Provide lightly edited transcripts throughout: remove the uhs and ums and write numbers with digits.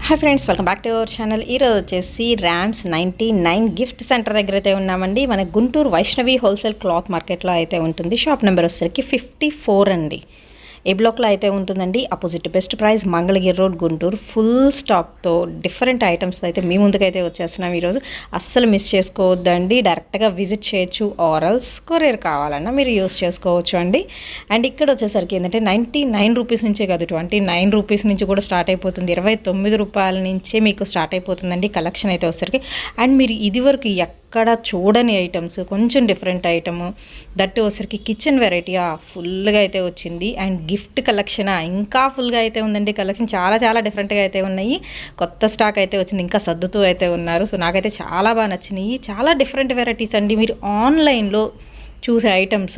Hi friends, welcome back to our channel. ఈరోజు వచ్చేసి rams 99 gift centre దగ్గర అయితే ఉన్నామండి. మన గుంటూరు వైష్ణవి హోల్సేల్ క్లాత్ మార్కెట్లో అయితే ఉంటుంది. షాప్ నెంబర్ వచ్చేసరికి 54 అండి. ఏ బ్లాక్లో అయితే ఉంటుందండి. Opposite best price, Mangalagiri road, Guntur. Full స్టాక్తో డిఫరెంట్ ఐటమ్స్ అయితే మీ ముందుకైతే వచ్చేస్తున్నాం ఈరోజు. అస్సలు మిస్ చేసుకోవద్దండి. డైరెక్ట్గా విజిట్ చేయొచ్చు, ఆరల్స్ కొరియర్ కావాలన్నా మీరు యూస్ చేసుకోవచ్చు అండి. అండ్ ఇక్కడ వచ్చేసరికి ఏంటంటే 99 రూపీస్ నుంచే కాదు, 29 రూపీస్ నుంచి కూడా స్టార్ట్ అయిపోతుంది. 29 రూపాయల నుంచే మీకు స్టార్ట్ అయిపోతుందండి కలెక్షన్ అయితే వచ్చేసరికి. అండ్ మీరు ఇదివరకు ఎక్కడ చూడని ఐటమ్స్, కొంచెం డిఫరెంట్ ఐటము, దట్టు వచ్చరికి కిచెన్ వెరైటీ ఫుల్గా అయితే వచ్చింది. అండ్ గిఫ్ట్ కలెక్షన్ ఇంకా ఫుల్గా అయితే ఉందండి. కలెక్షన్ చాలా చాలా డిఫరెంట్గా అయితే ఉన్నాయి. కొత్త స్టాక్ అయితే వచ్చింది, ఇంకా సర్దుతూ అయితే ఉన్నారు. సో నాకైతే చాలా బాగా నచ్చినాయి. చాలా డిఫరెంట్ వెరైటీస్ అండి. మీరు ఆన్లైన్లో చూసే ఐటమ్స్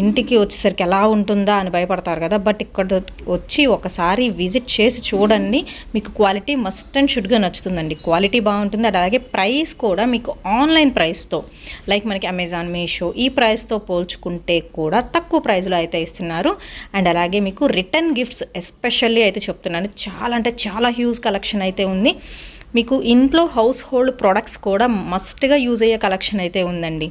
ఇంటికి వచ్చేసరికి ఎలా ఉంటుందా అని భయపడతారు కదా, బట్ ఇక్కడ వచ్చి ఒకసారి విజిట్ చేసి చూడండి. మీకు క్వాలిటీ మస్ట్ అండ్ షుడ్గా నచ్చుతుందండి. క్వాలిటీ బాగుంటుంది. అలాగే ప్రైస్ కూడా మీకు ఆన్లైన్ ప్రైస్తో, లైక్ మనకి అమెజాన్, మీషో ఈ ప్రైస్తో పోల్చుకుంటే కూడా తక్కువ ప్రైస్లో అయితే ఇస్తున్నారు. అండ్ అలాగే మీకు రిటర్న్ గిఫ్ట్స్ ఎస్పెషల్లీ అయితే చెప్తున్నాను. చాలా అంటే చాలా హ్యూజ్ కలెక్షన్ అయితే ఉంది. మీకు ఇంట్లో హౌస్ హోల్డ్ ప్రొడక్ట్స్ కూడా మస్ట్గా యూజ్ అయ్యే కలెక్షన్ అయితే ఉందండి.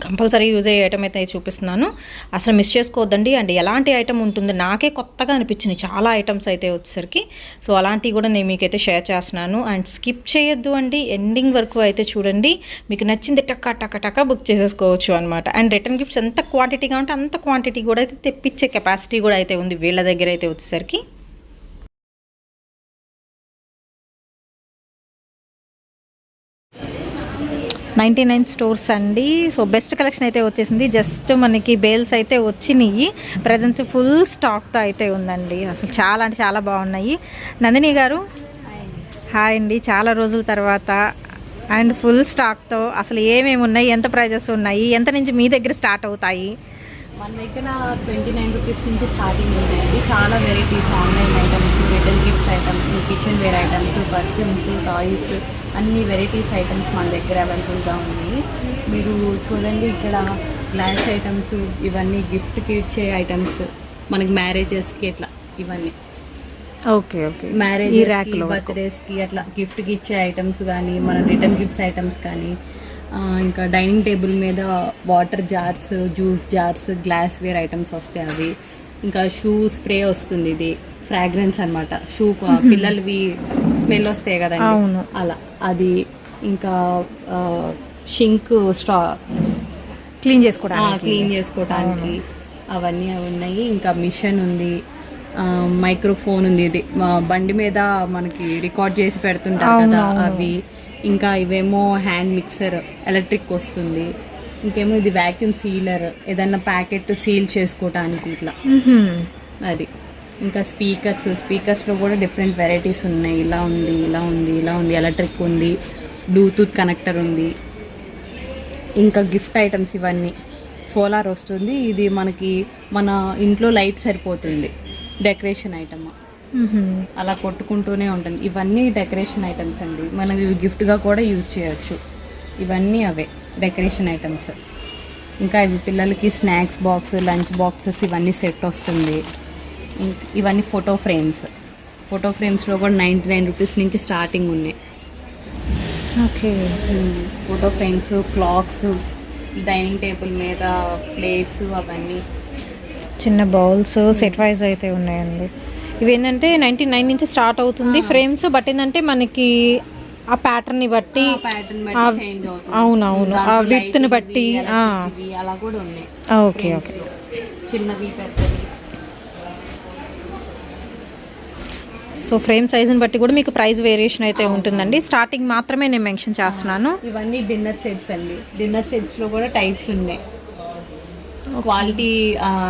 కంపల్సరీ యూజ్ అయ్యే ఐటమ్ అయితే చూపిస్తున్నాను. అసలు మిస్ చేసుకోవద్దండి. అండ్ ఎలాంటి ఐటమ్ ఉంటుంది, నాకే కొత్తగా అనిపించినాయి చాలా ఐటమ్స్ అయితే వచ్చేసరికి. సో అలాంటివి కూడా నేను మీకైతే షేర్ చేస్తున్నాను. అండ్ స్కిప్ చేయొద్దు అండి, ఎండింగ్ వరకు అయితే చూడండి. మీకు నచ్చింది టక్క బుక్ చేసేసుకోవచ్చు అనమాట. అండ్ రిటర్న్ గిఫ్ట్స్ ఎంత క్వాంటిటీగా ఉంటే అంత క్వాంటిటీ కూడా అయితే తెప్పించే కెపాసిటీ కూడా అయితే ఉంది వీళ్ళ దగ్గర అయితే వచ్చేసరికి. $99 స్టోర్స్ అండి. సో బెస్ట్ కలెక్షన్ అయితే వచ్చేసింది. జస్ట్ మనకి బేల్స్ అయితే వచ్చినాయి. ప్రజెంట్ ఫుల్ స్టాక్తో అయితే ఉందండి. అసలు చాలా అంటే చాలా బాగున్నాయి. నందిని గారు హాయ్ అండి, చాలా రోజుల తర్వాత. అండ్ ఫుల్ స్టాక్తో అసలు ఏమేమి ఉన్నాయి, ఎంత ప్రైజెస్ ఉన్నాయి, ఎంత నుంచి మీ దగ్గర స్టార్ట్ అవుతాయి? మన దగ్గర 29 రూపీస్ నుంచి స్టార్టింగ్ ఉన్నాయండి. చాలా varieties, online items, return gifts items, kitchen ware items, perfumes, toys, అన్ని వెరైటీస్ ఐటమ్స్ మన దగ్గర అవైలబుల్గా ఉన్నాయి. మీరు చూడండి, ఇక్కడ గ్లాస్ ఐటమ్స్, ఇవన్నీ గిఫ్ట్కి ఇచ్చే ఐటమ్స్, మనకి మ్యారేజెస్కి ఇట్లా ఇవన్నీ. ఓకే ఓకే, మ్యారేజెస్కి, బర్త్డేస్కి అట్లా గిఫ్ట్కి ఇచ్చే ఐటమ్స్ కానీ, మన రిటర్న్ గిఫ్ట్స్ ఐటమ్స్ కానీ, ఇంకా డైనింగ్ టేబుల్ మీద water jars, juice jars, glass ware items వస్తాయి అవి. ఇంకా షూ స్ప్రే వస్తుంది, ఇది ఫ్రాగ్రెన్స్ అనమాట. షూ పిల్లలవి స్మెల్ వస్తాయి కదండి, అలా అది. ఇంకా షింక్ స్ట్రా క్లీన్ చేసుకోవడానికి అవన్నీ ఉన్నాయి. ఇంకా మిషన్ ఉంది, మైక్రోఫోన్ ఉంది, ఇది బండి మీద మనకి రికార్డ్ చేసి పెడుతుంటారు కదా అవి. ఇంకా ఇవేమో హ్యాండ్ మిక్సర్, ఎలక్ట్రిక్ వస్తుంది. ఇంకేమో ఇది వ్యాక్యూమ్ సీలర్, ఏదన్నా ప్యాకెట్ సీల్ చేసుకోవటానికి ఇట్లా అది. ఇంకా స్పీకర్స్లో కూడా డిఫరెంట్ వెరైటీస్ ఉన్నాయి. ఇలా ఉంది, ఎలక్ట్రిక్ ఉంది, బ్లూటూత్ కనెక్టర్ ఉంది. ఇంకా గిఫ్ట్ ఐటమ్స్ ఇవన్నీ. సోలార్ వస్తుంది, ఇది మనకి మన ఇంట్లో లైట్ సరిపోతుంది, డెకరేషన్ ఐటమ్ అలా కొట్టుకుంటూనే ఉంటుంది. ఇవన్నీ డెకరేషన్ ఐటమ్స్ అండి. మనం ఇవి గిఫ్ట్గా కూడా యూజ్ చేయొచ్చు. ఇవన్నీ అవే డెకరేషన్ ఐటమ్స్. ఇంకా ఇవి పిల్లలకి స్నాక్స్ బాక్స్, లంచ్ బాక్సెస్ ఇవన్నీ సెట్ వస్తుంది. ఇవన్నీ ఫోటో ఫ్రేమ్స్లో కూడా 99 రూపీస్ నుంచి స్టార్టింగ్ ఉన్నాయి. Okay, photo frames, clocks, dining table మీద ప్లేట్స్, అవన్నీ చిన్న బౌల్స్ సెట్ వైజ్ అయితే ఉన్నాయండి. ఇవేంటంటే 99 నుంచి స్టార్ట్ అవుతుంది ఫ్రేమ్స్. బట్ ఏంటంటే మనకి ఆ ప్యాటర్న్ బట్టి, అవునవును, ఆ విడ్త్ని బట్టి అలా కూడా ఉన్నాయి. ఓకే ఓకే, చిన్నవి, పెద్దవి. సో ఫ్రేమ్ సైజుని బట్టి కూడా మీకు ప్రైస్ వేరియేషన్ అయితే ఉంటుందండి. స్టార్టింగ్ మాత్రమే నేను మెన్షన్ చేస్తున్నాను. ఇవన్నీ డిన్నర్ సెట్స్ అండి. డిన్నర్ సెట్స్లో కూడా టైప్స్ ఉన్నాయి. క్వాలిటీ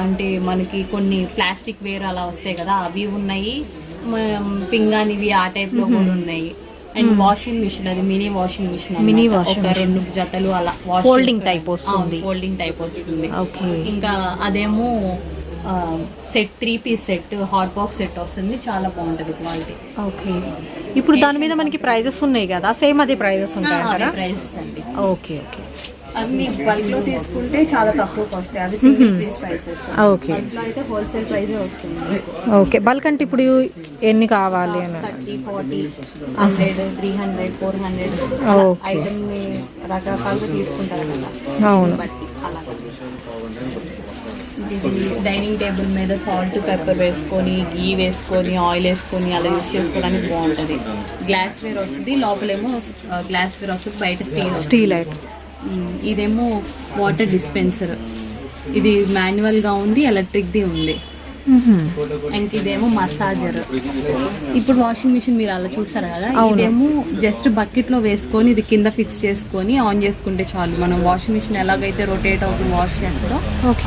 అంటే మనకి కొన్ని ప్లాస్టిక్ వేర్ అలా వస్తాయి కదా, అవి ఉన్నాయి. పింగానివి ఆ టైప్లో కూడా ఉన్నాయి. అండ్ వాషింగ్ మిషన్, అది మినీ వాషింగ్ మిషన్, ఒక 2 జతలు అలా ఫోల్డింగ్ టైప్ వస్తుంది. ఇంకా అదేమో set 3 piece set, hot box set వస్తుంది. చాలా బాగుంటుంది క్వాలిటీ. ఓకే, ఇప్పుడు దాని మీద మనకి ప్రైజెస్ ఉన్నాయి కదా, సేమ్ అదే ప్రైజెస్ ఉంటాయి కదా? ప్రైజెస్ అండి. Okay okay. అవి మీకు బల్క్ లో తీసుకుంటే చాలా తక్కువకి వస్తాయి, అది single piece prices. Okay, bulk లో అయితే హోల్సేల్ ప్రైజే వస్తుంది. ఓకే. బల్క్ అంటే ఇప్పుడు ఎన్ని కావాలి అని? 30, 40, 100, 300, 400 ఓకే. ఐటమ్ ని రకరకాలుగా తీసుకుంటారు కదా, అవును. బట్టి అలాగా. ఇది డైనింగ్ టేబుల్ మీద సాల్ట్ పెప్పర్ వేసుకొని, గీ వేసుకొని, ఆయిల్ వేసుకొని అలా యూస్ చేసుకోవడానికి బాగుంటుంది. గ్లాస్ వేర్ వస్తుంది, లోపలేమో గ్లాస్ వేర్ వస్తుంది, బయట స్టీల్ ఐటమ్. ఇదేమో వాటర్ డిస్పెన్సర్, ఇది మాన్యువల్గా ఉంది, ఎలక్ట్రిక్ది ఉంది. ఇంక ఇదేమో మసాజర్. ఇప్పుడు వాషింగ్ మిషన్ మీరు అలా చూసారు కదా, ఇదేమో జస్ట్ బకెట్ లో వేసుకొని ఇది కింద ఫిక్స్ చేసుకొని ఆన్ చేసుకుంటే చాలు. మనం వాషింగ్ మిషన్ ఎలాగైతే రొటేట్ అవుతుంది వాష్ చేస్తారో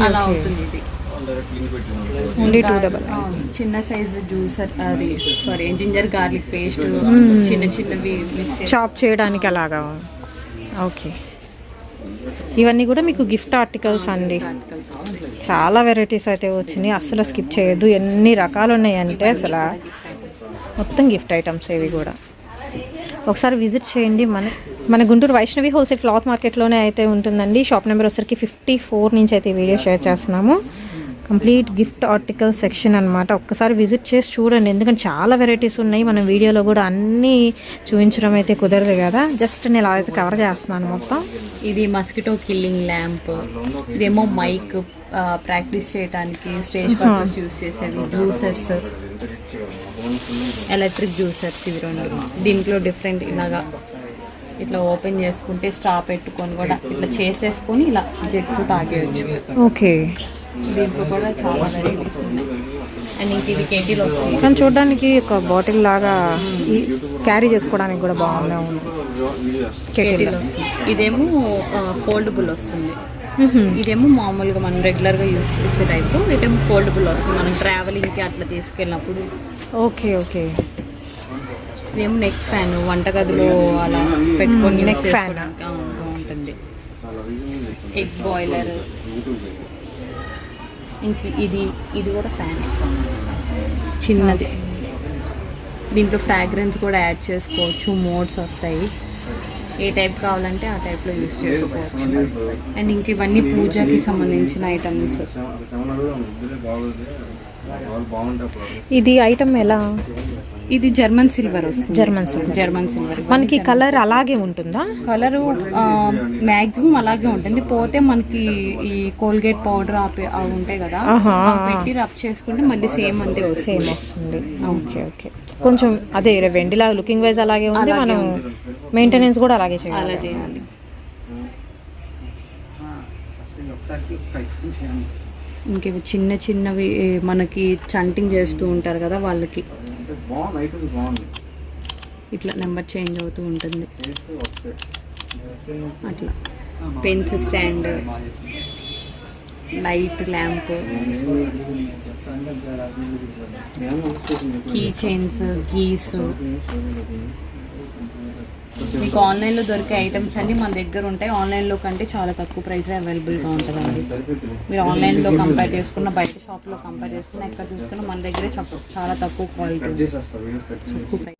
అలా అవుతుంది ఇది. చిన్న సైజు జ్యూసర్, అది సారీ జింజర్ గార్లిక్ పేస్ట్, చిన్న చిన్నవి చాప్ చేయడానికి అలాగా. ఓకే, ఇవన్నీ కూడా మీకు గిఫ్ట్ ఆర్టికల్స్ అండి. చాలా వెరైటీస్ అయితే వచ్చినాయి, అస్సలు స్కిప్ చేయొద్దు. ఎన్ని రకాలు ఉన్నాయంటే అసలు మొత్తం గిఫ్ట్ ఐటమ్స్ ఇవి కూడా. ఒకసారి విజిట్ చేయండి. మన గుంటూరు వైష్ణవి హోల్సేల్ క్లాత్ మార్కెట్లోనే అయితే ఉంటుందండి. షాప్ నెంబర్ వచ్చరికి 54 నుంచి అయితే వీడియో షేర్ చేస్తున్నాము. కంప్లీట్ గిఫ్ట్ ఆర్టికల్ సెక్షన్ అనమాట. ఒక్కసారి విజిట్ చేసి చూడండి, ఎందుకంటే చాలా వెరైటీస్ ఉన్నాయి. మనం వీడియోలో కూడా అన్నీ చూపించడం అయితే కుదరదు కదా, జస్ట్ నేను అలా అయితే కవర్ చేస్తున్నాను మొత్తం. ఇది మస్కిటో కిల్లింగ్ ల్యాంప్, ఇదేమో మైక్ ప్రాక్టీస్ చేయడానికి స్టేజ్ పర్పస్ యూస్ చేసేవి. జ్యూసర్స్, ఎలక్ట్రిక్ జ్యూసర్స్ ఇవి రెండు. దీంట్లో డిఫరెంట్ ఇలాగా ఇట్లా ఓపెన్ చేసుకుంటే స్ట్రా పెట్టుకొని కూడా ఇట్లా చేసేసుకొని ఇలా జగ్గుతూ తాగేయచ్చు. ఓకే, దీంట్లో కూడా చాలా వెరైటీస్ ఉన్నాయి. అండ్ ఇంక ఇది కేటీలో వస్తుంది, కానీ చూడడానికి ఒక బాటిల్ లాగా క్యారీ చేసుకోవడానికి కూడా బాగుంది. కేటీలో వస్తుంది. ఇదేమో ఫోల్డబుల్ వస్తుంది, ఇదేమో మామూలుగా మనం రెగ్యులర్గా యూజ్ చేసే టైపు. ఇదేమో ఫోల్డబుల్ వస్తుంది, మనం ట్రావెలింగ్కి అట్లా తీసుకెళ్ళినప్పుడు. Okay, okay. ఇదేమో నెక్ ఫ్యాన్, వంటగదిలో అలా పెట్టుకొని నెక్ ఫ్యాన్ బాగుంటుంది. Egg boiler. ఇంక ఇది కూడా ఫ్యాన్ చిన్నది. దీంట్లో ఫ్రాగ్రెన్స్ కూడా యాడ్ చేసుకోవచ్చు, మోడ్స్ వస్తాయి. ఏ టైప్ కావాలంటే ఆ టైప్లో యూస్ చేసుకోవచ్చు. అండ్ ఇంక ఇవన్నీ పూజకి సంబంధించిన ఐటమ్స్. ఇది ఐటమ్ ఎలా? ఇది జర్మన్ సిల్వర్ వస్తుంది. జర్మన్ సిల్వర్ మనకి కలర్ అలాగే ఉంటుందా? కలరు మ్యాక్సిమం అలాగే ఉంటుంది, పోతే మనకి ఈ కోల్గేట్ పౌడర్ అవి ఉంటాయి కదా, పెట్టి రబ్ చేసుకుంటే మళ్ళీ సేమ్ అంతే సేమ్ వస్తుంది. Okay, okay. కొంచెం అదే వెండిలా లుకింగ్ వైజ్ అలాగే ఉంది, మనం మెయింటెనెన్స్ కూడా అలాగే చేయాలి. ఇంకేవి చిన్న చిన్నవి మనకి చంటింగ్ చేస్తూ ఉంటారు కదా వాళ్ళకి, ఇట్లా నెంబర్ చేంజ్ అవుతూ ఉంటుంది అట్లా. Pens stand, light lamp, key chains, keys. మీకు ఆన్లైన్లో దొరికే ఐటమ్స్ అన్నీ మన దగ్గర ఉంటాయి. ఆన్లైన్లో కంటే చాలా తక్కువ ప్రైస్ అవైలబుల్గా ఉంటుందండి. మీరు ఆన్లైన్లో కంపేర్ చేసుకున్న, బయట షాప్లో కంపేర్ చేసుకున్న, ఎక్కడ చూసుకున్న మన దగ్గరే చాలా తక్కువ క్వాలిటీ, తక్కువ ప్రైస్.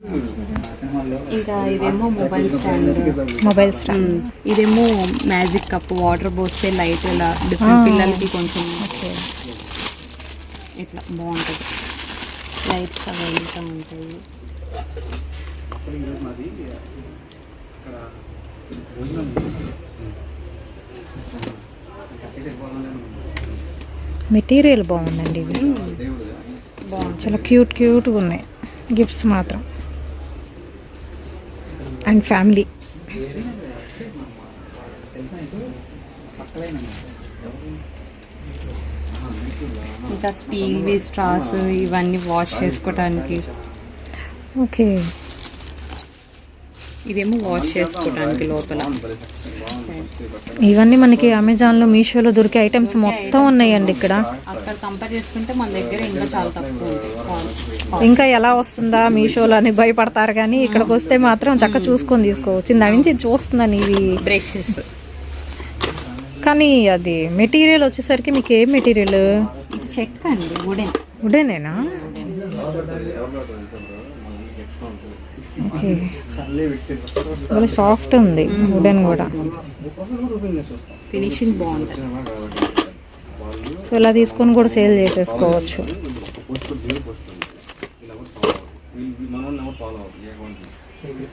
ఇంకా ఇదేమో మొబైల్ స్టాండ్. ఇదేమో మ్యాజిక్ కప్, వాటర్ పోస్తే లైట్ ఇలా డిఫరెంట్ పిల్లలకి కొంచెం ఇట్లా బాగుంటుంది. లైట్స్ అవి వెళ్తూ ఉంటాయి. మెటీరియల్ బాగుందండి, ఇవి చాలా క్యూట్గా ఉన్నాయి. గిఫ్ట్స్ మాత్రం అండ్ ఫ్యామిలీ. ఇంకా స్టీల్ స్ట్రాస్ ఇవన్నీ వాష్ చేసుకోవడానికి. ఓకే, ఇదేమో వాష్ చేసుకోవడానికి లోపల. ఇవన్నీ మనకి అమెజాన్లో, మీషోలో దొరికే ఐటమ్స్ మొత్తం ఉన్నాయండి ఇక్కడ. అక్కడ కంపేర్ చేసుకుంటే మన దగ్గర ఇంకా చాలా తక్కువ ఉంటాయి. ఇంకా ఎలా వస్తుందా మీషోలో అని భయపడతారు, కానీ ఇక్కడికి వస్తే మాత్రం చక్కగా చూసుకొని తీసుకోవచ్చు. దాని నుంచి చూస్తున్నాను ఇవి బ్రషెస్. కానీ అది మెటీరియల్ వచ్చేసరికి మీకు ఏం మెటీరియల్? చెక్క అండి, వుడెనేనా? ఓకే, చాలా సాఫ్ట్ ఉంది వుడెన్ కూడా. ఫినిషింగ్ బాగుంటుంది. సో ఇలా తీసుకొని కూడా సేల్ చేసేసుకోవచ్చు.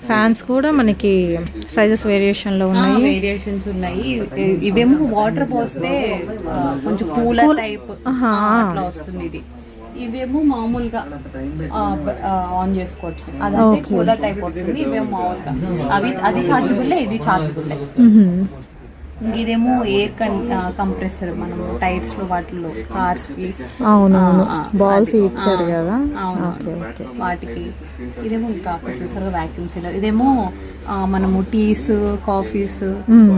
ఫ్యాన్స్ కూడా మనకి సైజెస్ వేరియేషన్లో ఉన్నాయి. వేరియేషన్స్ ఉన్నాయి. ఇవేమో వాటర్ పోస్తే కొంచెం కూలర్ టైప్ అట్లా వస్తుంది. ఇవేమో మామూలుగా ఆన్ చేసుకోవచ్చు. అదంటే కూలర్ టైప్ వస్తుంది. ఇవేమో మామూలుగా అది చార్జబుల్లే, ఇది చార్జబుల్లే. ఇదేమో ఎయిర్ కంప్రెసర్, మనం టైర్స్ లో వాటిలో కార్స్ కి అవునవును బాల్స్ ఇచ్చారు కదా వాటికి. ఇదేమో ఇంకా అక్కడ చూసారు వాక్యూమ్ సీలర్. ఇదేమో మనము టీస్, కాఫీస్,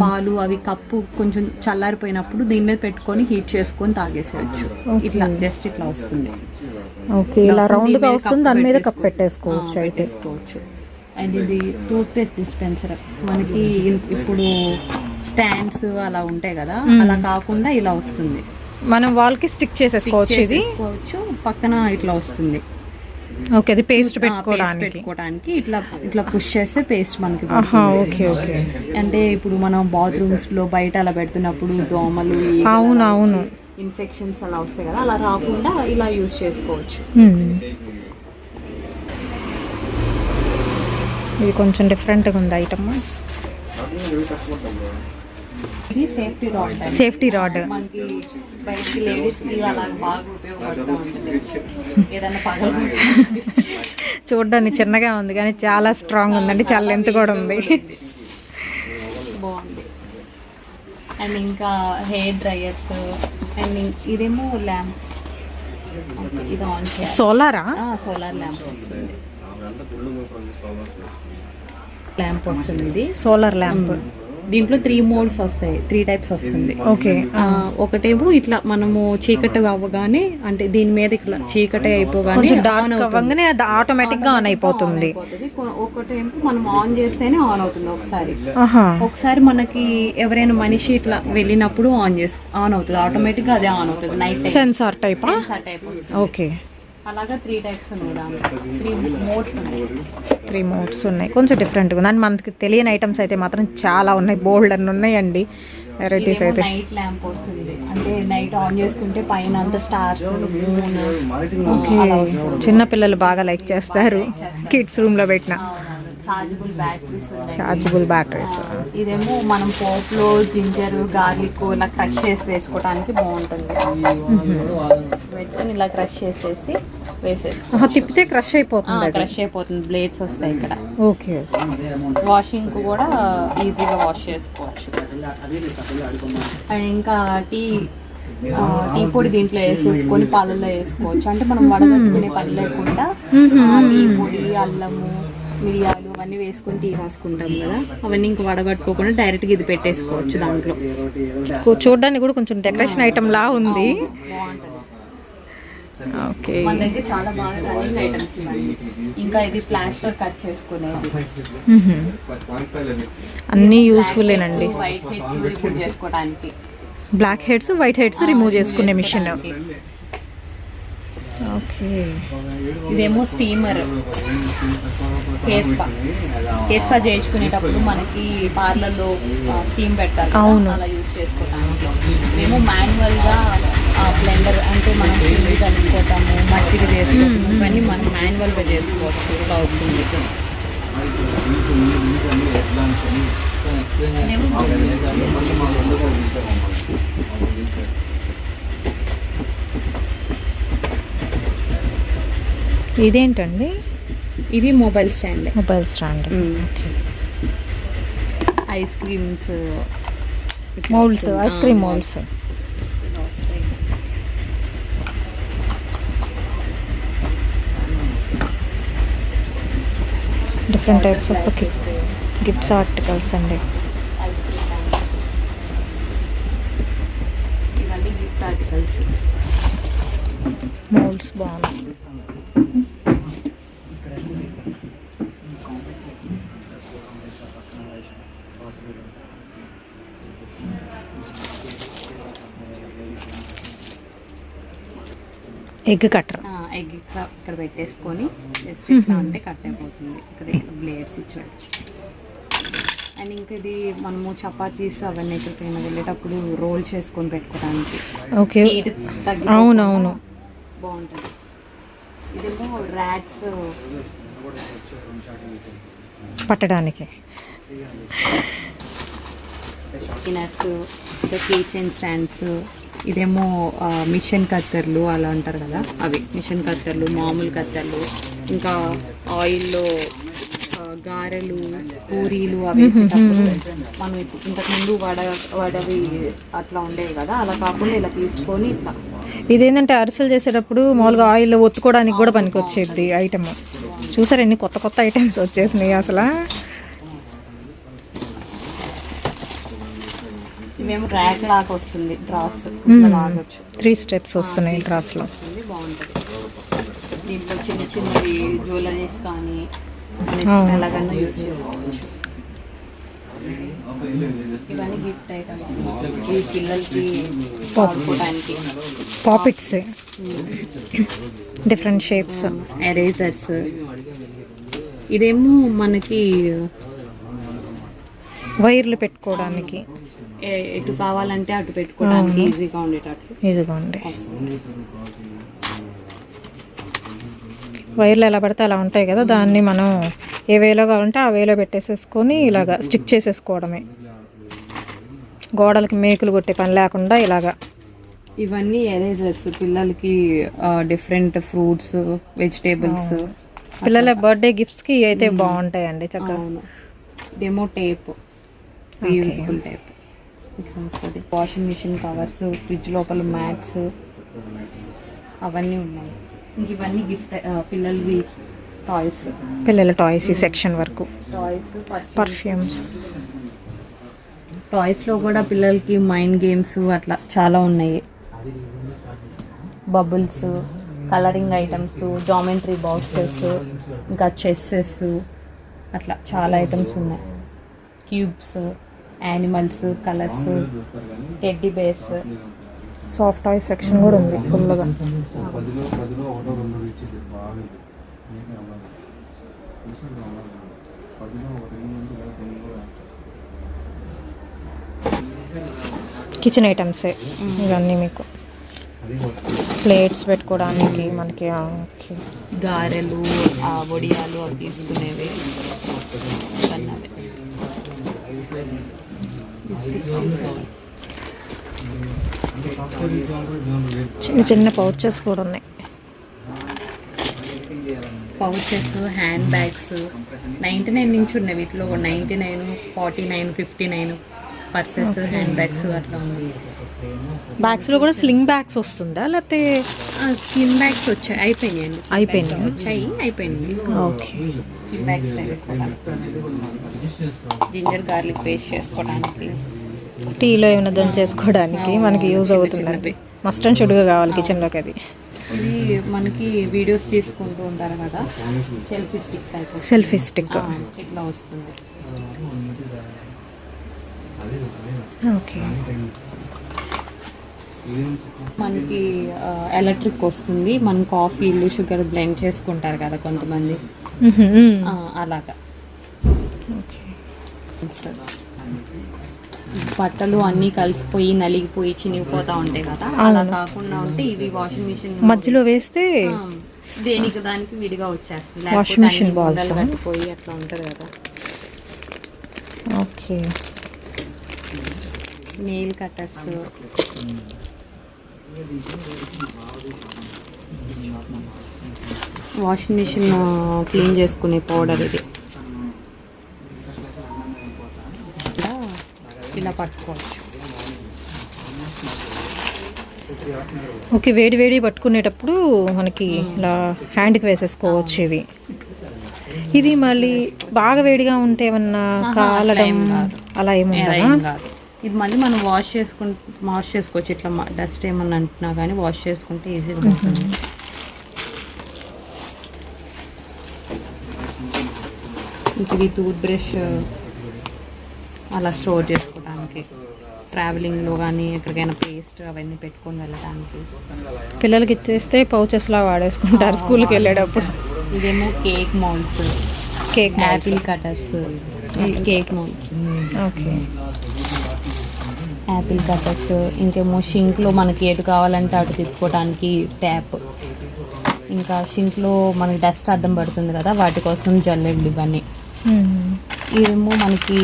పాలు అవి కప్పు కొంచెం చల్లారిపోయినప్పుడు దీని మీద పెట్టుకొని హీట్ చేసుకొని తాగేసేయచ్చు. ఇట్లా జస్ట్ ఇట్లా వస్తుంది. ఓకే, ఇలా రౌండ్ గా వస్తుంది, దాని మీద కప్ పెట్టేసుకోవచ్చు అయితే. అండ్ ఇది టూత్ పేస్ట్ డిస్పెన్సర్. మనకి ఇప్పుడు స్టాండ్స్ అలా ఉంటాయి కదా, అలా కాకుండా ఇలా వస్తుంది. మనం వాల్ కి స్టిక్ చేసేసుకోవచ్చు. ఇది పక్కన ఇట్లా వస్తుంది. ఓకే, అది పేస్ట్ పెట్టుకోవడానికి ఇట్లా ఇట్లా పుష్ చేస్తే పేస్ట్ మనకి. Okay okay. అంటే ఇప్పుడు మనం బాత్రూమ్స్ లో బయట అలా పెడుతున్నప్పుడు దోమలు, అవునవును, ఇన్ఫెక్షన్స్ అలా వస్తాయి కదా, అలా రాకుండా ఇలా యూజ్ చేసుకోవచ్చు. ఇది కొంచెం డిఫరెంట్గా ఉంది ఐటమ్. ఇది సేఫ్టీ రాడ్. సేఫ్టీ రాడ్ మనకి బయటికి లేడీస్ కి అలా బాగా ఉపయోగపడుతూ ఉంటుంది. ఏదైనా పగలగొట్టి చూడడానికి చిన్నగా ఉంది కానీ చాలా స్ట్రాంగ్ ఉందండి, చాలా లెంత్ కూడా ఉంది. బాగుంది. అండ్ ఇంకా హెయిర్ డ్రైయర్స్. అండ్ ఇదేమో ల్యాంప్. ఇది ఆన్ చేయాలి. సోలారా? సోలార్ ల్యాంప్ వస్తుంది. ల్యాంప్ వస్తుంది, సోలార్ ల్యాంప్. దీంట్లో 3 మోడ్స్ వస్తాయి, 3 టైప్స్ వస్తుంది. ఓకే, ఒకటేమో ఇట్లా మనము చీకటి అవ్వగానే, అంటే దీని మీద ఇట్లా చీకటి అయిపోగానే అది ఆటోమేటిక్ గా ఆన్ అయిపోతుంది. ఒకటేమో మనం ఆన్ చేస్తేనే ఆన్ అవుతుంది. ఒకసారి మనకి ఎవరైనా మనిషి ఇట్లా వెళ్ళినప్పుడు ఆన్ అవుతుంది ఆటోమేటిక్ గా, అదే ఆన్ అవుతుంది. Night censor type. ఓకే, అలాగా 3 టైప్స్ ఉన్నాయి. 3 మోడ్స్ ఉన్నాయి. 3 మోడ్స్ ఉన్నాయి. కొంచెం డిఫరెంట్గా ఉంది. మనకి తెలియని ఐటమ్స్ అయితే మాత్రం చాలా ఉన్నాయి, బోల్డ్ అన్ని ఉన్నాయండి వెరైటీస్ అయితే. నైట్ ల్యాంప్ వస్తుంది, అంటే నైట్ ఆన్ చేసుకుంటే పైన అంత స్టార్స్, మూన్. ఓకే, చిన్న పిల్లలు బాగా లైక్ చేస్తారు, కిడ్స్ రూమ్ లో పెట్టిన. Chargeable batteries. ఇదేమో మనం పోపులో జింజర్, గార్లిక్ ఇలా క్రష్ చేసి వేసుకోవడానికి బాగుంటుంది. పెట్టుకొని ఇలా క్రష్ చేసేసి వేసేసి తిప్పితే క్రష్ అయిపోతుంది. క్రష్ అయిపోతుంది, బ్లేడ్స్ వస్తాయి ఇక్కడ. ఓకే, వాషింగ్ కూడా ఈజీగా వాష్ చేసుకోవచ్చు. అండ్ ఇంకా టీ పొడి దీంట్లో వేసేసుకొని పాలల్లో వేసుకోవచ్చు. అంటే మనం వడగట్టుకునే పని లేకుండా టీ పొడి, అల్లము, మిరియాలు అవన్నీ వేసుకొని టీ రాసుకుంటాం కదా, అవన్నీ ఇంకా వడగట్టుకోకుండా డైరెక్ట్గా ఇది పెట్టేసుకోవచ్చు దాంట్లో. చూడడానికి కూడా కొంచెం డెకరేషన్ ఐటమ్ లా ఉంది. ఓకే, మన దగ్గర చాలా బాగా రన్నింగ్ ఐటమ్స్ ఉన్నాయి. ఇంకా ఇది ప్లాస్టర్ కట్ చేసుకునేది, అన్నీ యూస్ఫుల్లేనండి. వైట్ హెడ్స్ రిమూవ్ చేసుకోవడానికి, black heads, white heads remove చేసుకునే మిషన్. ఓకే, ఇదేమో స్టీమర్. హెయిర్ స్పా చేయించుకునేటప్పుడు మనకి పార్లర్లో స్టీమ్ పెడతారు, అవును, అలా యూజ్ చేసుకోవడానికి. ఇదేమో మాన్యువల్గా బ్లెండర్, అంటే మనం పిండి కలుపుకోవటము, మజ్జిగ చేసుకోవటము, ఇవన్నీ మనం మాన్యువల్గా చేసుకోవచ్చు. ఇట్లా వస్తుంది. ఇదేంటండి? ఇది mobile stand. Mobile stand. Okay, ice creams moulds, ice cream moulds. Different types of gifts articles అండి. ఇవన్నీ గిఫ్ట్ ఆర్టికల్స్. మౌల్డ్స్ బాగున్నాయి. Egg cutter. ఎగ్ ఇక్కడ పెట్టేసుకొని జస్ట్ ఇట్లా అంటే కట్ అయిపోతుంది. ఇక్కడ బ్లేడ్స్ ఇచ్చాడు. అండ్ ఇంకా ఇది మనము చపాతీస్ అవన్నీ ఎక్కడికైనా వెళ్ళేటప్పుడు రోల్ చేసుకొని పెట్టుకోవడానికి. ఓకే, అవునవును, బాగుంటుంది. ఇదేమో ర్యాట్స్ పట్టడానికి. ఇనర్స్, కిచెన్ స్టాండ్స్. ఇదేమో మిషన్ కత్తర్లు అలా అంటారు కదా, అవి మిషన్ కత్తర్లు, మామూలు కత్తర్లు. ఇంకా ఆయిల్లో గారెలు, పూరీలు అవి వేసేటప్పుడు మనం ఇంతకుముందు వడవి అట్లా ఉండేవి కదా, అలా కాకుండా ఇలా తీసుకొని ఇట్లా. ఇదేంటంటే అరిసెలు చేసేటప్పుడు మామూలుగా ఆయిల్లో ఒత్తుకోవడానికి కూడా పనికొచ్చేది ఐటమ్. చూసారు ఎన్ని కొత్త కొత్త ఐటమ్స్ వచ్చేసినాయి అసలు. ఇవేమో ర్యాక్ లాగా వస్తుంది, డ్రాస్ 3 స్టెప్స్ వస్తున్నాయి డ్రాస్లో. బాగుంటుంది. దీంట్లో చిన్న చిన్నవి జ్యువెలరీస్ కానీ ఎలాగన్నా యూజ్ చేసుకోవచ్చు. ఇవన్నీ గిఫ్ట్ ఐటమ్స్ ఈ పిల్లలకి ఆడుకోవడానికి. పాపిట్స్, డిఫరెంట్ షేప్స్, ఎరేజర్స్. ఇదేమో మనకి వైర్లు పెట్టుకోవడానికి, ఎటు కావాలంటే అటు పెట్టుకోవడానికి ఈజీగా ఉండేటట్టు. ఈజీగా ఉండే వైర్లు ఎలా పడితే అలా ఉంటాయి కదా, దాన్ని మనం ఏ వేలో కావాలంటే ఆ వేలో పెట్టేసేసుకొని ఇలాగా స్టిక్ చేసేసుకోవడమే. గోడలకి మేకులు కొట్టే పని లేకుండా ఇలాగా. ఇవన్నీ ఎరేజర్స్ పిల్లలకి, డిఫరెంట్ ఫ్రూట్స్, వెజిటేబుల్స్. పిల్లల బర్త్డే గిఫ్ట్స్కి అయితే బాగుంటాయండి చక్కగా. డెమో టేప్, రీయూజబుల్ టేప్ ఇట్లా వస్తుంది. వాషింగ్ మిషన్ కవర్స్, ఫ్రిడ్జ్ లోపల మ్యాట్స్ అవన్నీ ఉన్నాయి. ఇంక ఇవన్నీ గిఫ్ట్ పిల్లలవి టాయ్స్. పిల్లల టాయ్స్ ఈ సెక్షన్ వరకు. Toys, perfumes. టాయ్స్లో కూడా పిల్లలకి మైండ్ గేమ్స్ అట్లా చాలా ఉన్నాయి. Bubbles, colouring items, geometry boxes, ఇంకా చెస్సెస్ అట్లా చాలా ఐటమ్స్ ఉన్నాయి. Cubes, animals, colours, teddy bears. Soft toy section కూడా ఉంది ఫుల్గా. కిచెన్ ఐటమ్సే ఇవన్నీ మీకు. ప్లేట్స్ పెట్టుకోవడానికి మనకి గారెలు, వడియాలు అవి తీసుకునేవి. చిన్న చిన్న పౌచెస్ కూడా ఉన్నాయి. పౌచెస్, హ్యాండ్ బ్యాగ్స్ 99 నుంచి ఉన్నాయి. వీటిలో 99, 49, 59 పర్సెస్, హ్యాండ్ బ్యాగ్స్ అట్లా ఉన్నాయి. బ్యాగ్స్లో కూడా స్లింగ్ బ్యాగ్స్ వస్తుందా లేకపోతే? స్లిమ్ బ్యాగ్స్ వచ్చాయి, అయిపోయినాయి. అయిపోయినాయి. Okay. Slim bags ginger garlic paste చేసుకోవడానికి, టీలో ఏమైనా దంచేసుకోవడానికి మనకి యూజ్ అవుతుంది. మస్ట్ అండ్ షుడ్గా కావాలి కిచెన్లోకి అది. ఇది మనకి వీడియోస్ తీసుకుంటూ ఉంటారు కదా, selfie stick type. Selfie stick ఇట్లా వస్తుంది. ఓకే. మనకి ఎలక్ట్రిక్ వస్తుంది. మన కాఫీలు, షుగర్ బ్లెండ్ చేసుకుంటారు కదా కొంతమంది, అలాగా. ఓకే. బట్టలు అన్నీ కలిసిపోయి నలిగిపోయి చినిగిపోతూ ఉంటాయి కదా, అలా కాకుండా ఉంటే ఇవి వాషింగ్ మిషన్ మధ్యలో వేస్తే దేనికి దానికి విడిగా వచ్చేస్తుంది. వాషింగ్ మిషన్ బాల్స్ కట్టిపోయి అట్లా ఉంటుంది కదా. Okay. Nail cutters, washing machine clean చేసుకునే పౌడర్ ఇది. ఇలా పట్టుకోవచ్చు. ఓకే. వేడి వేడి పట్టుకునేటప్పుడు మనకి ఇలా హ్యాండ్కి వేసేసుకోవచ్చు ఇవి. ఇది మళ్ళీ బాగా వేడిగా ఉంటే ఏమన్నా కాలడం అలా ఏముందా? ఇది మళ్ళీ మనం వాష్ చేసుకోవచ్చు. ఇట్లా డస్ట్ ఏమన్నా అంటున్నా కానీ వాష్ చేసుకుంటే ఈజీగా ఉంటుంది. ఇంక ఇది టూత్ బ్రష్ అలా స్టోర్ చేసుకోవడానికి. ట్రావెలింగ్లో కానీ ఎక్కడికైనా పేస్ట్ అవన్నీ పెట్టుకొని వెళ్ళడానికి. పిల్లలకి ఇచ్చేస్తే పౌచెస్లా వాడేసుకుంటారు స్కూల్కి వెళ్ళేటప్పుడు. ఇదేమో cake moulds, cake Apple cutters, cake moulds, okay. Apple cutters. ఇంకేమో షింక్లో మనకి ఎటు కావాలంటే అటు తిప్పుకోవడానికి ట్యాప్. ఇంకా షింక్లో మనకి డస్ట్ అడ్డం పడుతుంది కదా, వాటి కోసం జల్లెడ్లు ఇవన్నీ. ఇవేమో మనకి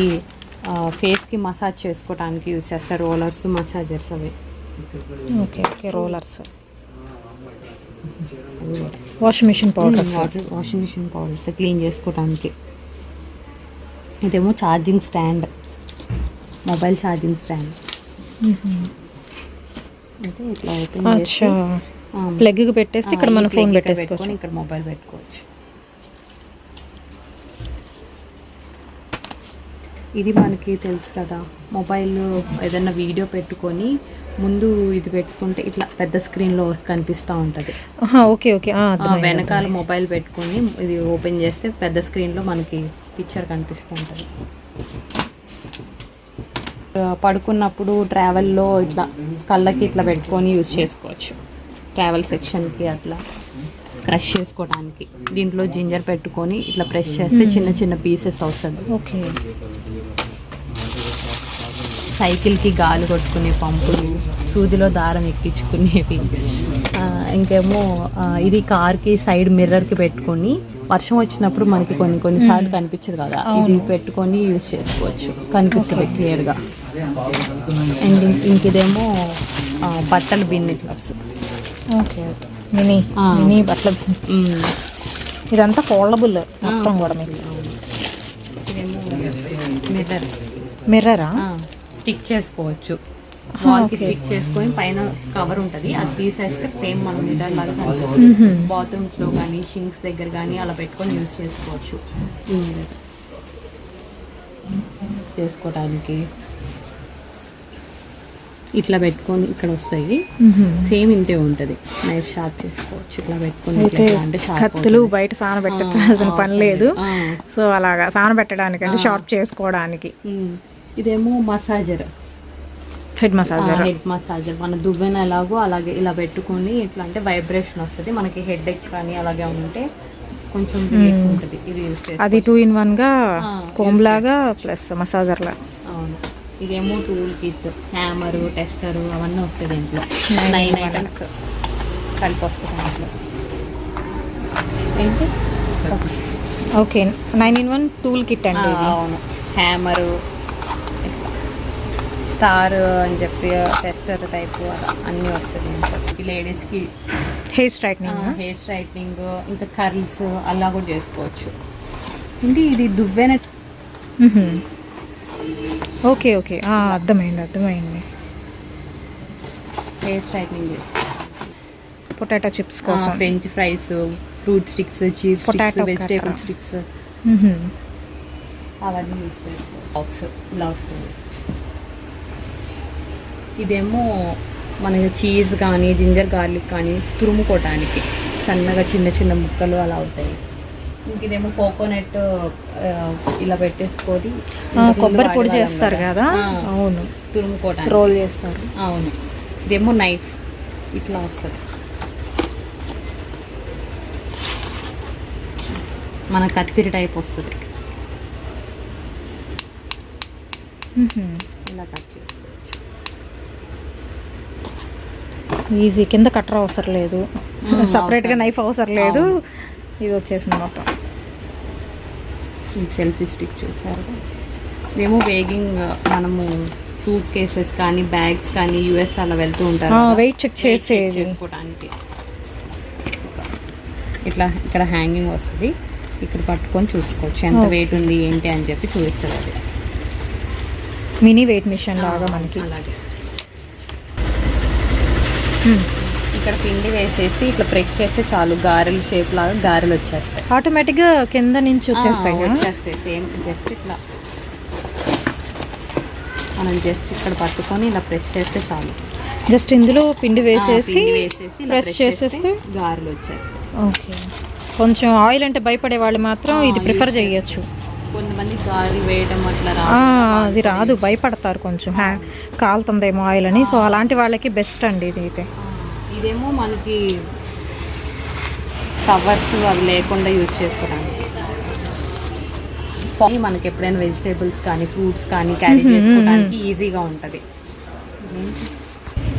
ఫేస్కి మసాజ్ చేసుకోవడానికి యూజ్ చేస్తారు, రోలర్స్, మసాజర్స్ అవి. Okay okay, rollers. Washing machine powders, washing machine powders clean చేసుకోవడానికి. ఇదేమో charging stand, mobile charging stand. అయితే ఇట్లా ఓపెన్ చేసి ప్లగ్కి పెట్టేస్తే ఇక్కడ మన ఫోన్ పెట్టేసుకోవచ్చు, ఇక్కడ మొబైల్ పెట్టుకోవచ్చు. ఇది మనకి తెలుసు కదా, మొబైల్ ఏదైనా వీడియో పెట్టుకొని ముందు ఇది పెట్టుకుంటే ఇట్లా పెద్ద స్క్రీన్లో కనిపిస్తూ ఉంటుంది. Okay okay. వెనకాల మొబైల్ పెట్టుకొని ఇది ఓపెన్ చేస్తే పెద్ద స్క్రీన్లో మనకి పిక్చర్ కనిపిస్తూ ఉంటుంది. పడుకున్నప్పుడు ట్రావెల్లో ఇట్లా కళ్ళకి ఇట్లా పెట్టుకొని యూజ్ చేసుకోవచ్చు, ట్రావెల్ సెక్షన్కి అట్లా క్రష్ చేసుకోవడానికి. దీంట్లో జింజర్ పెట్టుకొని ఇట్లా ప్రెస్ చేస్తే చిన్న చిన్న పీసెస్ వస్తుంది. ఓకే. సైకిల్కి గాలి కొట్టుకునే పంపులు, సూదిలో దారం ఎక్కించుకునేవి. ఇంకేమో ఇది కార్కి సైడ్ మిర్రర్కి పెట్టుకొని వర్షం వచ్చినప్పుడు మనకి కొన్నిసార్లు కనిపించదు కదా, ఇది పెట్టుకొని యూజ్ చేసుకోవచ్చు, కనిపిస్తుంది క్లియర్గా. అండ్ ఇంకేదేమో బట్టల బిన్ ఇట్లా వస్తుంది. ఓకే ఓకే, మినీ బట్టల బిన్. ఇదంతా ఫోల్డబుల్ మొత్తం కూడా. మీకు మిర్రర్, మిర్రరా స్టిక్ చేసుకోవచ్చు, వాల్కి స్టిక్ చేసుకొని పైన కవర్ ఉంటుంది, అది తీసేస్తే సేమ్ మనం మిర్రర్ లాగా కనిపిస్తుంది. బాత్రూమ్స్లో కానీ షింక్స్ దగ్గర కానీ అలా పెట్టుకొని యూజ్ చేసుకోవచ్చు. ఈ మిర్రర్ చేసుకోవడానికి ఇట్లా పెట్టుకొని ఇక్కడ వస్తాయి, సేమ్ ఇంతే ఉంటుంది. నైఫ్ షార్ప్ చేసుకోవచ్చు ఇట్లా పెట్టుకొని. అంటే కత్తులు బయట సాన పెట్టాల్సిన పని లేదు, సో అలాగా సాన పెట్టడానికి అంటే షార్ప్ చేసుకోవడానికి. ఇదేమో massager, head massager. Head massager మన దువ్వెన ఎలాగో అలాగే ఇలా పెట్టుకొని ఇట్లా అంటే వైబ్రేషన్ వస్తుంది మనకి. హెడ్ ఎక్ కానీ అలాగే ఉంటే కొంచెం రిలీఫ్ ఉంటుంది. ఇది యూజ్ చేసి అది 2-in-1 గా కోమ్ లాగా ప్లస్ మసాజర్ లా. అవును. ఇదేమో టూల్ కిట్, హ్యామరు, టెస్టరు అవన్నీ వస్తాయి దీంట్లో. 9 ఐటమ్స్ కలిపి వస్తాయి దాంట్లో. ఏంటి ఓకే, 9-in-1 టూల్ కిట్ అండి. అవును. హ్యామరు, స్టార్ అని చెప్పి టెస్టర్ టైపు అన్నీ వస్తాయి దీంట్లో. ఈ లేడీస్కి హెయిర్ స్ట్రైట్నింగ్, ఇంకా కర్ల్స్ అలా కూడా చేసుకోవచ్చు. ఏంటి ఇది దువ్వెన. ఓకే ఓకే, అర్థమైంది. హెయిర్ స్ట్రైట్నింగ్, పొటాటో చిప్స్ కోసం, French fries, fruit sticks, cheese sticks, vegetable sticks అవన్నీ యూజ్ చేసుకోవచ్చు. బ్లౌజ్. ఇదేమో మనకి చీజ్ కానీ జింజర్ గార్లిక్ కానీ తురుముకోవడానికి సన్నగా చిన్న చిన్న ముక్కలు అలా అవుతాయి. ఇంకేమో కోకోనట్ ఇలా పెట్టేసుకొని కొబ్బరి పొడి చేస్తారు కదా, అవును, తురుముకోవడానికి రోల్ చేస్తారు. అవును. ఇదేమో నైఫ్ ఇట్లా వస్తుంది, మన కత్తిరి టైప్ వస్తుంది, ఇలా కట్ చేసుకోవచ్చు. ఈజీ, కింద కట్టర్ అవసరం లేదు, సపరేట్గా నైఫ్ అవసరం లేదు, ఇది వచ్చేసింది మొత్తం. సెల్ఫీ స్టిక్ చూసారు. మేము వేగింగ్ మనము సూట్ కేసెస్ కానీ బ్యాగ్స్ కానీ యూఎస్ అలా వెళ్తూ ఉంటారు, వెయిట్ చెక్ చేసుకోవడానికి. ఇట్లా ఇక్కడ హ్యాంగింగ్ వస్తుంది, ఇక్కడ పట్టుకొని చూసుకోవచ్చు ఎంత వెయిట్ ఉంది ఏంటి అని చెప్పి చూపిస్తుంది. అది మినీ వెయిట్ మిషన్ లాగా మనకి. అలాగే ఇక్కడ పిండి వేసేసి ఇట్లా ప్రెస్ చేస్తే చాలు, గారెలు షేప్ లాగా గారెలు వచ్చేస్తాయి ఆటోమేటిక్గా కింద నుంచి వచ్చేస్తాయి. సేమ్ జస్ట్ ఇట్లా మనం జస్ట్ ఇక్కడ పట్టుకొని ఇలా ప్రెస్ చేస్తే చాలు. జస్ట్ ఇందులో పిండి వేసేసి ప్రెస్ చేసేస్తే గారెలు వచ్చేస్తాయి. ఓకే. కొంచెం ఆయిల్ అంటే భయపడే వాళ్ళు మాత్రం ఇది ప్రిఫర్ చేయొచ్చు. కొంతమంది గాలి వేయడం అట్లా అది రాదు, భయపడతారు కొంచెం కాలుతుందేమో ఆయిల్ అని. సో అలాంటి వాళ్ళకి బెస్ట్ అండి ఇది అయితే. ఇదేమో మనకి కవర్స్ అవి లేకుండా యూజ్ చేసుకోవడానికి. మనకి ఎప్పుడైనా వెజిటేబుల్స్ కానీ ఫ్రూట్స్ కానీ క్యారీ చేసుకోవడానికి ఈజీగా ఉంటుంది.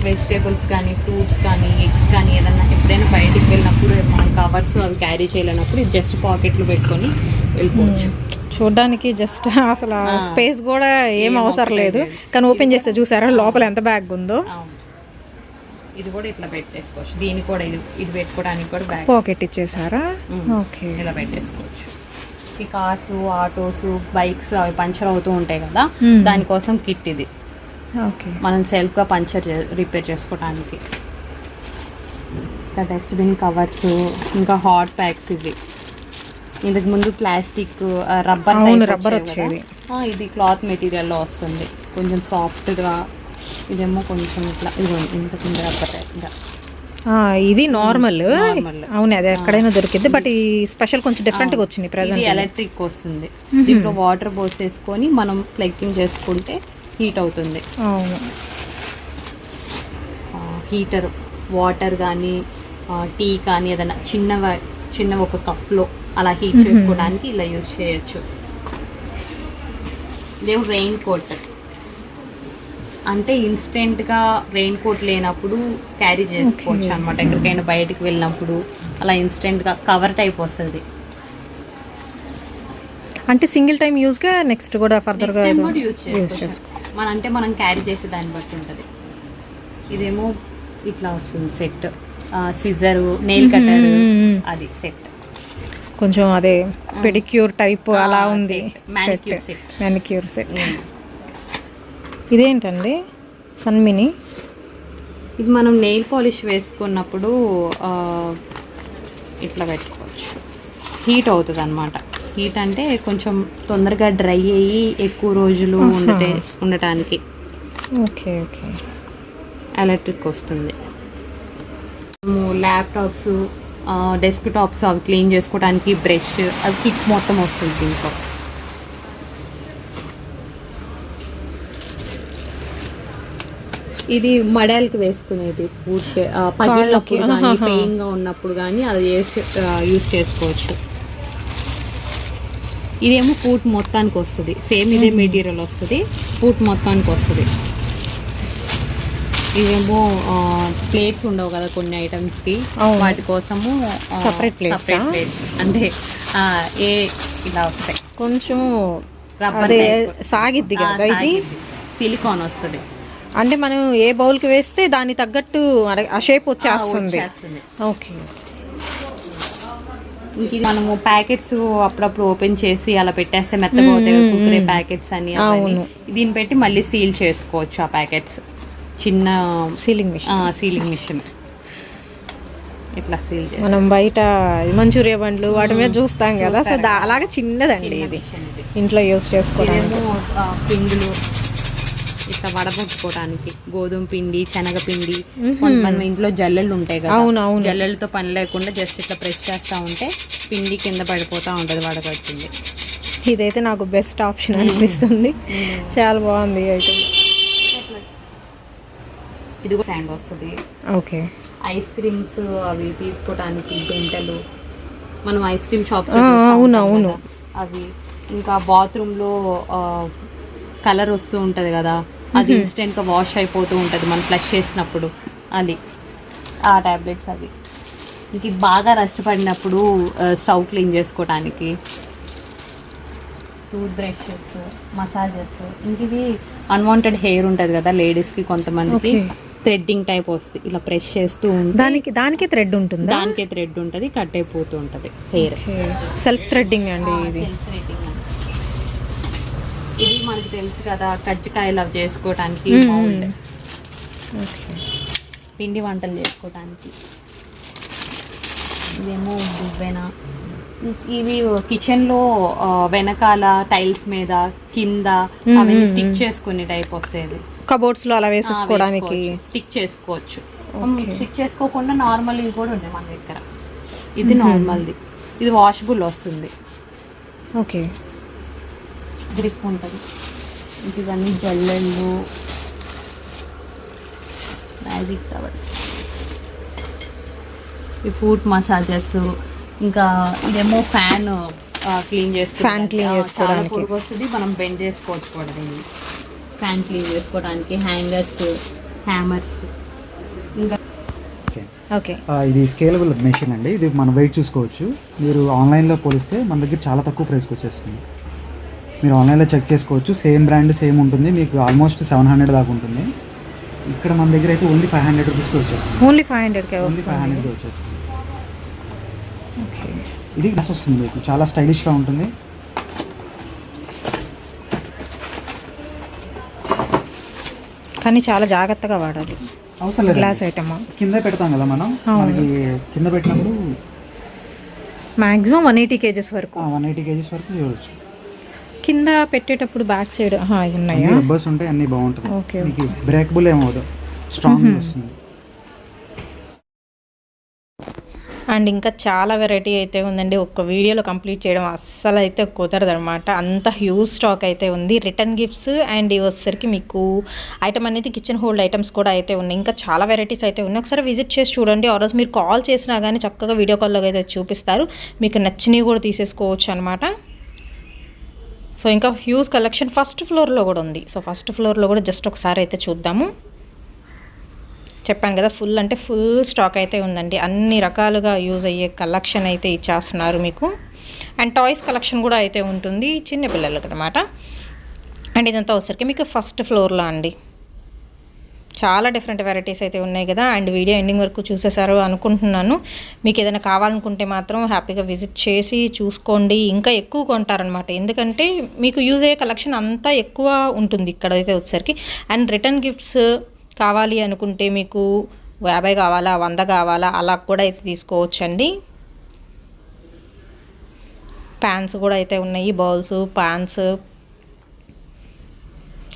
వెజిటేబుల్స్ కానీ ఫ్రూట్స్ కానీ ఎగ్స్ కానీ ఏదన్నా ఎప్పుడైనా బయటికి వెళ్ళినప్పుడు మనం కవర్స్ అవి క్యారీ చేయలేనప్పుడు ఇది జస్ట్ పాకెట్లో పెట్టుకొని వెళ్ళిపోవచ్చు. చూడడానికి జస్ట్ అసలు స్పేస్ కూడా ఏం అవసరం లేదు, కానీ ఓపెన్ చేస్తే చూసారా లోపల ఎంత బ్యాగ్ ఉందో. ఇది కూడా ఇట్లా పెట్టేసుకోవచ్చు. దీన్ని కూడా ఇది పెట్టుకోవడానికి కూడా బ్యాగ్ పాకెట్ ఇచ్చేసారా? ఓకే, ఇలా పెట్టేసుకోవచ్చు. ఈ కార్స్ ఆటోస్ బైక్స్ అవి పంచర్ అవుతూ ఉంటాయి కదా, దానికోసం కిట్ ఇది. ఓకే, మనం సెల్ఫ్గా పంచర్ రిపేర్ చేసుకోవడానికి. ఇంకా డస్ట్బిన్ కవర్స్, ఇంకా హాట్ ప్యాక్స్. ఇవి ఇంతకు ముందు ప్లాస్టిక్ రబ్బర్ వచ్చేది, ఇది క్లాత్ మెటీరియల్లో వస్తుంది, కొంచెం సాఫ్ట్గా. ఇదేమో కొంచెం ఇట్లా ఇంతకు ముందు రబ్బర్ టైప్గా. ఇది నార్మల్. అవును, అది ఎక్కడైనా దొరికింది, బట్ ఈ స్పెషల్ కొంచెం డిఫరెంట్ గా వచ్చింది. ఇది ఎలక్ట్రిక్ వస్తుంది. దీంట్లో వాటర్ పోసేసుకొని మనం ప్లగ్గింగ్ చేసుకుంటే హీట్ అవుతుంది. అవును, హీటర్ వాటర్ కానీ టీ కానీ ఏదైనా చిన్న ఒక కప్లో అలా హీట్ చేసుకోవడానికి ఇలా యూజ్ చేయొచ్చు. ఇదేమో రెయిన్ కోట్, అంటే ఇన్స్టెంట్గా రెయిన్ కోట్ లేనప్పుడు క్యారీ చేసుకోవచ్చు అనమాట. ఎక్కడికైనా బయటికి వెళ్ళినప్పుడు అలా ఇన్స్టెంట్గా కవర్ టైప్ వస్తుంది. అంటే సింగిల్ టైం యూజ్గా నెక్స్ట్ కూడా ఫర్దర్గా యూజ్ చేసుకోవచ్చు. మనం క్యారీ చేసే దాన్ని బట్టి ఉంటుంది. ఇదేమో ఇట్లా వస్తుంది సెట్, సిజరు, నెయిల్ కటర్, అది సెట్. కొంచెం అదే పెడిక్యూర్ టైప్ అలా ఉంది. Manicure set. ఇదేంటండి? సన్మిని. ఇది మనం నెయిల్ పాలిష్ వేసుకున్నప్పుడు ఇట్లా పెట్టుకోవచ్చు. హీట్ అవుతుంది అనమాట. హీట్ అంటే కొంచెం తొందరగా డ్రై అయ్యి ఎక్కువ రోజులు ఉండటానికి. ఓకే ఓకే, ఎలక్ట్రిక్ వస్తుంది. ల్యాప్టాప్స్, డెస్క్ టాప్స్ అవి క్లీన్ చేసుకోవడానికి బ్రష్, అవి కిట్ మొత్తం వస్తుంది దీంట్లో. ఇది మడాలకి వేసుకునేది, ఫుడ్ పగిలినప్పుడు కానీ పెయిన్గా ఉన్నప్పుడు కానీ అది యూజ్ చేసుకోవచ్చు. ఇదేమో ఫుడ్ మొత్తానికి వస్తుంది, సేమ్ ఇదే మెటీరియల్ వస్తుంది, ఫుడ్ మొత్తానికి వస్తుంది. ఇదేమో ప్లేట్స్ ఉండవు కదా కొన్ని ఐటమ్స్కి, వాటి కోసము సపరేట్ ప్లేట్స్. అంటే ఇలా వస్తాయి. కొంచెం రబ్బర్ సాగిద్ది కదా, ఇది సిలికాన్ వస్తుంది. అంటే మనం ఏ బౌల్కి వేస్తే దాన్ని తగ్గట్టు ఆ షేప్ వచ్చేస్తుంది. ఓకే, ఇంక మనము ప్యాకెట్స్ అప్పుడప్పుడు ఓపెన్ చేసి అలా పెట్టేస్తే మెత్తగా అవుతాయి కుక్కరే ప్యాకెట్స్ అని. దీన్ని పెట్టి మళ్ళీ సీల్ చేసుకోవచ్చు ఆ ప్యాకెట్స్. చిన్న సీలింగ్ మిషన్ ఇట్లా సీల్ చేసి మనం బయట మంచూరియా బండ్లు వాటి మీద చూస్తాం కదా, సో అలాగే చిన్నదండి ఇది, ఇంట్లో యూస్ చేసుకోవడానికి. పిండిలు ఇట్లా వడబొట్టుకోవడానికి, గోధుమ పిండి, శనగపిండి. కొంతమంది ఇంట్లో జల్లెళ్ళు ఉంటాయి కదా, జల్లెళ్ళతో పని లేకుండా జస్ట్ ఇట్లా ప్రెస్ చేస్తూ ఉంటే పిండి కింద పడిపోతూ ఉంటుంది వడగొచ్చింది. ఇదైతే నాకు బెస్ట్ ఆప్షన్ అనిపిస్తుంది, చాలా బాగుంది ఐటమ్. ఇది కూడా స్టాండ్ వస్తుంది. ఓకే, ఐస్ క్రీమ్స్ అవి తీసుకోవడానికి గంటలు, మనం ఐస్ క్రీమ్ షాప్స్ అవునవును అవి. ఇంకా బాత్రూంలో కలర్ వస్తూ ఉంటుంది కదా, అది ఇన్స్టెంట్గా వాష్ అయిపోతూ ఉంటుంది మనం ఫ్లష్ చేసినప్పుడు, అది ఆ ట్యాబ్లెట్స్ అవి. ఇంక బాగా రష్టపడినప్పుడు స్టవ్ క్లీన్ చేసుకోవడానికి టూత్ బ్రషెస్, మసాజర్స్. ఇంక ఇది అన్వాంటెడ్ హెయిర్ ఉంటుంది కదా లేడీస్కి, కొంతమందికి థ్రెడ్డింగ్ టైప్ వస్తుంది. ఇలా ప్రెస్ చేస్తూ ఉంటే దానికి థ్రెడ్ ఉంటుంది, దానికే థ్రెడ్ ఉంటుంది, కట్ అయిపోతూ ఉంటుంది హెయిర్. సెల్ఫ్ థ్రెడ్డింగ్ అండి ఇది. ఇది మనకి తెలుసు కదా, కజ్జికాయలు అవి చేసుకోవడానికి మౌల్డ్, పిండి వంటలు చేసుకోవడానికి. ఇదేమో దువ్వెన. ఇవి కిచెన్లో వెనకాల టైల్స్ మీద కింద అవన్నీ స్టిక్ చేసుకునే టైప్ వస్తుంది. కబోర్డ్స్ లో అలా వేసేసుకోవడానికి స్టిక్ చేసుకోవచ్చు. స్టిక్ చేసుకోకుండా నార్మల్ ఇవి కూడా ఉన్నాయి మన దగ్గర. ఇది నార్మల్ది, ఇది వాషబుల్ వస్తుంది. ఓకే, గ్రిప్ ఉంటుంది. ఇంక ఇవన్నీ జల్లెళ్ళు, మ్యాజిక్ టవల్, ఈ ఫుట్ మసాజర్స్, ఇంకా ఇదేమో ఫ్యాన్ క్లీన్ చేసుకోవడానికి పొడుగు వస్తుంది. మనం బెండ్ చేసుకోవచ్చు కూడా దీన్ని. ఫ్యాన్ క్లీన్ చేసుకోవడానికి హ్యాంగర్స్, హ్యామర్స్. ఇంకా ఓకే, ఇది స్కేలబుల్ మెషిన్ అండి. ఇది మనం వెయిట్ చూసుకోవచ్చు. మీరు ఆన్లైన్లో పోలిస్తే మన దగ్గర చాలా తక్కువ ప్రైస్కి వచ్చేస్తుంది. మీరు ఆన్లైన్లో చెక్ చేసుకోవచ్చు. సేమ్ బ్రాండ్ సేమ్ ఉంటుంది. మీకు ఆల్మోస్ట్ 700 దాకా ఉంటుంది. ఇక్కడ మన దగ్గర అయితే ఓన్లీ 500 రూపీస్కి వచ్చేస్తుంది. ఓన్లీ 500కే ఓన్లీ 500కి వచ్చేస్తుంది. ఓకే, ఇది గ్లాస్ వస్తుంది మీకు, చాలా స్టైలిష్గా ఉంటుంది. కానీ చాలా జాగ్రత్తగా వాడాలి. అవసరం లేదు, గ్లాస్ ఐటమ్ కింద పెడతాం కదా మనం. మనకి కింద పెట్టినప్పుడు మ్యాక్సిమం 180 kgs వరకు 180 kgs వరకు చూడవచ్చు. కింద పెట్టేటప్పుడు బ్యాక్ సైడ్ ఉన్నాయా? రబ్బర్స్ ఉంటాయి, అన్నీ బాగుంటుంది. ఓకే, మీకు బ్రేకబుల్ ఏమవుతుంది, స్ట్రాంగ్ వస్తుంది. అండ్ ఇంకా చాలా వెరైటీ అయితే ఉందండి. ఒక్క వీడియోలో కంప్లీట్ చేయడం అస్సలు అయితే కుదరదు అనమాట. అంత హ్యూజ్ స్టాక్ అయితే ఉంది. రిటర్న్ గిఫ్ట్స్ అండ్ ఇవి వచ్చేసరికి మీకు ఐటమ్ అనేది కిచెన్ హోల్డ్ ఐటమ్స్ కూడా అయితే ఉన్నాయి. ఇంకా చాలా వెరైటీస్ అయితే ఉన్నాయి. ఒకసారి విజిట్ చేసి చూడండి. ఆ రోజు మీరు కాల్ చేసినా కానీ చక్కగా వీడియో కాల్లో అయితే చూపిస్తారు. మీకు నచ్చినవి కూడా తీసేసుకోవచ్చు అనమాట. సో ఇంకా హ్యూజ్ కలెక్షన్ ఫస్ట్ ఫ్లోర్లో కూడా ఉంది. సో ఫస్ట్ ఫ్లోర్లో కూడా జస్ట్ ఒకసారి అయితే చూద్దాము. చెప్పాను కదా, ఫుల్ అంటే ఫుల్ స్టాక్ అయితే ఉందండి. అన్ని రకాలుగా యూజ్ అయ్యే కలెక్షన్ అయితే ఇచ్చేస్తున్నారు మీకు. అండ్ టాయ్స్ కలెక్షన్ కూడా అయితే ఉంటుంది చిన్నపిల్లలకి అనమాట. అండ్ ఇదంతా వచ్చరికి మీకు ఫస్ట్ ఫ్లోర్లో అండి. చాలా డిఫరెంట్ వెరైటీస్ అయితే ఉన్నాయి కదా. అండ్ వీడియో ఎండింగ్ వరకు చూసేసారు అనుకుంటున్నాను. మీకు ఏదైనా కావాలనుకుంటే మాత్రం హ్యాపీగా విజిట్ చేసి చూసుకోండి. ఇంకా ఎక్కువ కొంటారనమాట, ఎందుకంటే మీకు యూజ్ అయ్యే కలెక్షన్ అంతా ఎక్కువ ఉంటుంది ఇక్కడైతే వచ్చేసరికి. అండ్ రిటర్న్ గిఫ్ట్స్ కావాలి అనుకుంటే మీకు 50 కావాలా, 100 కావాలా, అలా కూడా అయితే తీసుకోవచ్చండి. ప్యాన్స్ కూడా అయితే ఉన్నాయి, బౌల్స్, ప్యాన్స్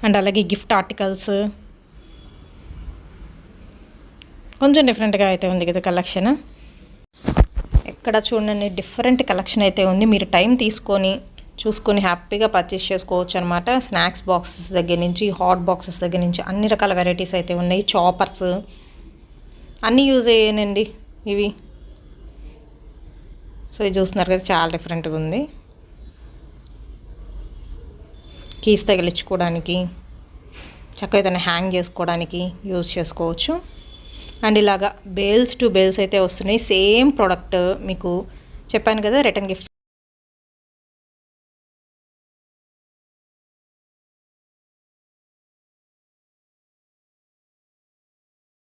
అండ్ అలాగే గిఫ్ట్ ఆర్టికల్స్. కొంచెం డిఫరెంట్గా అయితే ఉంది కదా కలెక్షన్. ఎక్కడ చూడండి డిఫరెంట్ కలెక్షన్ అయితే ఉంది. మీరు టైం తీసుకొని చూసుకొని హ్యాపీగా పర్చేస్ చేసుకోవచ్చు అనమాట. స్నాక్స్ బాక్సెస్ దగ్గర నుంచి హాట్ బాక్సెస్ దగ్గర నుంచి అన్ని రకాల వెరైటీస్ అయితే ఉన్నాయి. చాపర్స్ అన్నీ యూజ్ అయ్యానండి ఇవి. సో ఇది చూస్తున్నారు కదా, చాలా డిఫరెంట్గా ఉంది. కీస్ తగిలించుకోవడానికి, చక్కగా ఏదైనా హ్యాంగ్ చేసుకోవడానికి యూజ్ చేసుకోవచ్చు. అండ్ ఇలాగా బేల్స్ టు బేల్స్ అయితే వస్తున్నాయి. సేమ్ ప్రోడక్ట్ మీకు చెప్పాను కదా, రిటర్న్ గిఫ్ట్స్